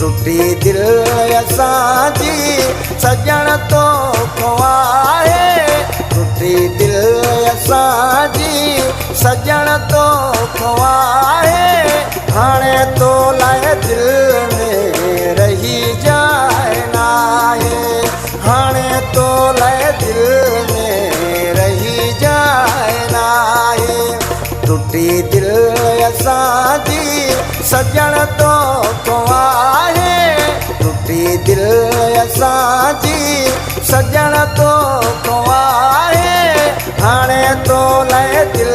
टुटी दिल असांजी सजण तो खुआए। टुटी दिल असांजी सजण तो खुआए। हाणे तो लाए दिल में रही जाए नाहे। हाणे तो लाए दिल में रही जाए नाहे। टुटी दिल असांजी सजण तो खुआए। टुटी दिल असांजी सजण तो खुआए। हाणे तो लाए दिल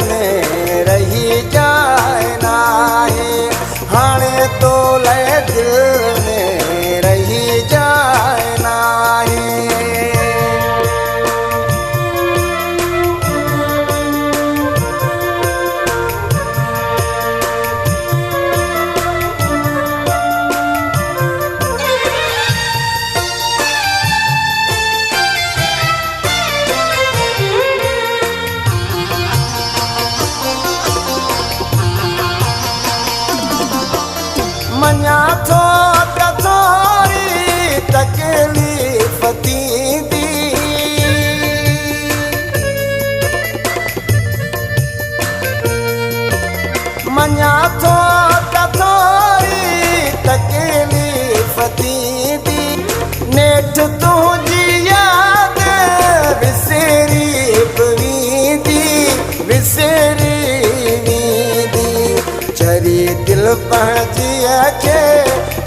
में रही जाए नाहे। हाणे तो लाए दिल में रही जाए नाहे। मञा थो त थोरी तकलीफ़ थींदी। मञा थो त थोरी तकलीफ़ थींदी। नेठ तुंहिंजी यादि विसरी वेंदी। विसरी वेंदी। चरी दिल पंहिंजी खे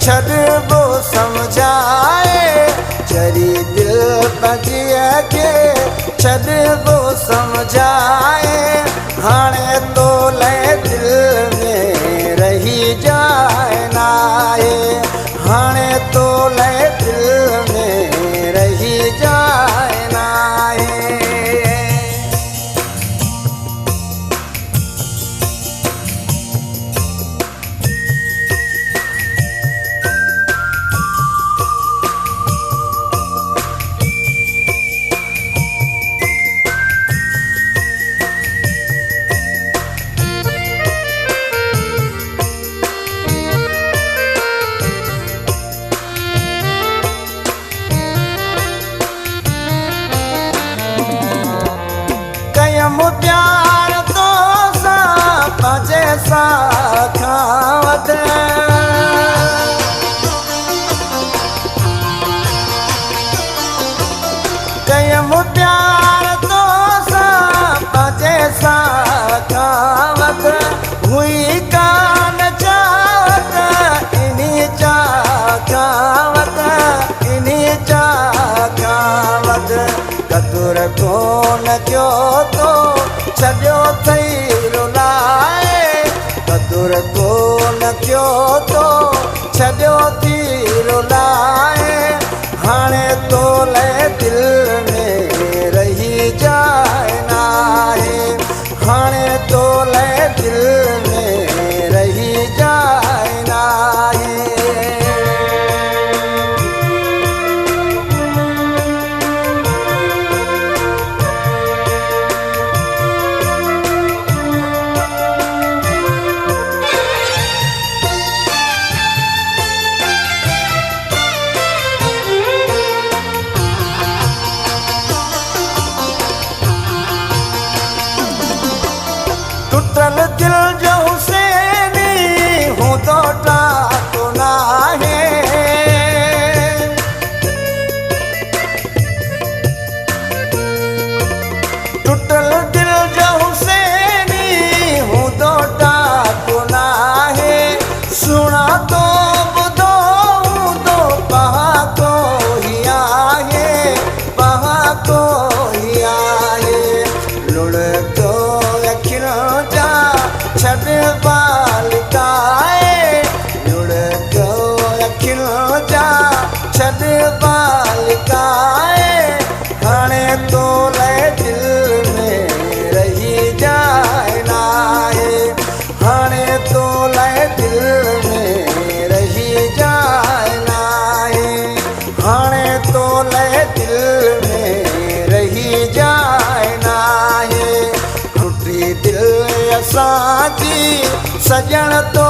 छॾिबो सम्झाए। चरी दिल पंहिंजी खे छॾिबो सम्झाए। हाणे तो लाए दिल में रही जाए नाहे। हाणे तो लाए दिल में रही जाए नाहे। कयम प्यार तो सां पंहिंजे सां खावत। कयम प्यार तो सां पंहिंजे सां खावत। हुई कान चाहत इन्ही जा खावत। इन्ही जा खावत। कदुर कोन कयो तो छॾियो थई रुलाए। कदुर कोन कयो तो छॾियो थी रुलाए। हाणे तो लाए दिल में रही जाए नाहे। हाणे तो लाए दिल में रही जाए नाहे। टुटल दिल जो हुसैनी हूंदो टाको नाहे। टुटल दिल जो हुसैनी हूंदो टाको नाहे। सुणा तो ॿुधो हूंदो पहाको ई आहे। पहाको ई आहे। लुढ़को छॾिबा लिकाए। लुढ़को अखियूं जा छॾिबा लिकाए। हाणे तो लाए दिल में रही जाए नाहे। हाणे तो लाए दिल में रही जाए नाहे। हाणे तो लाए दिल में रही जाए नाहे। टुटी दिल असांजी सजण तो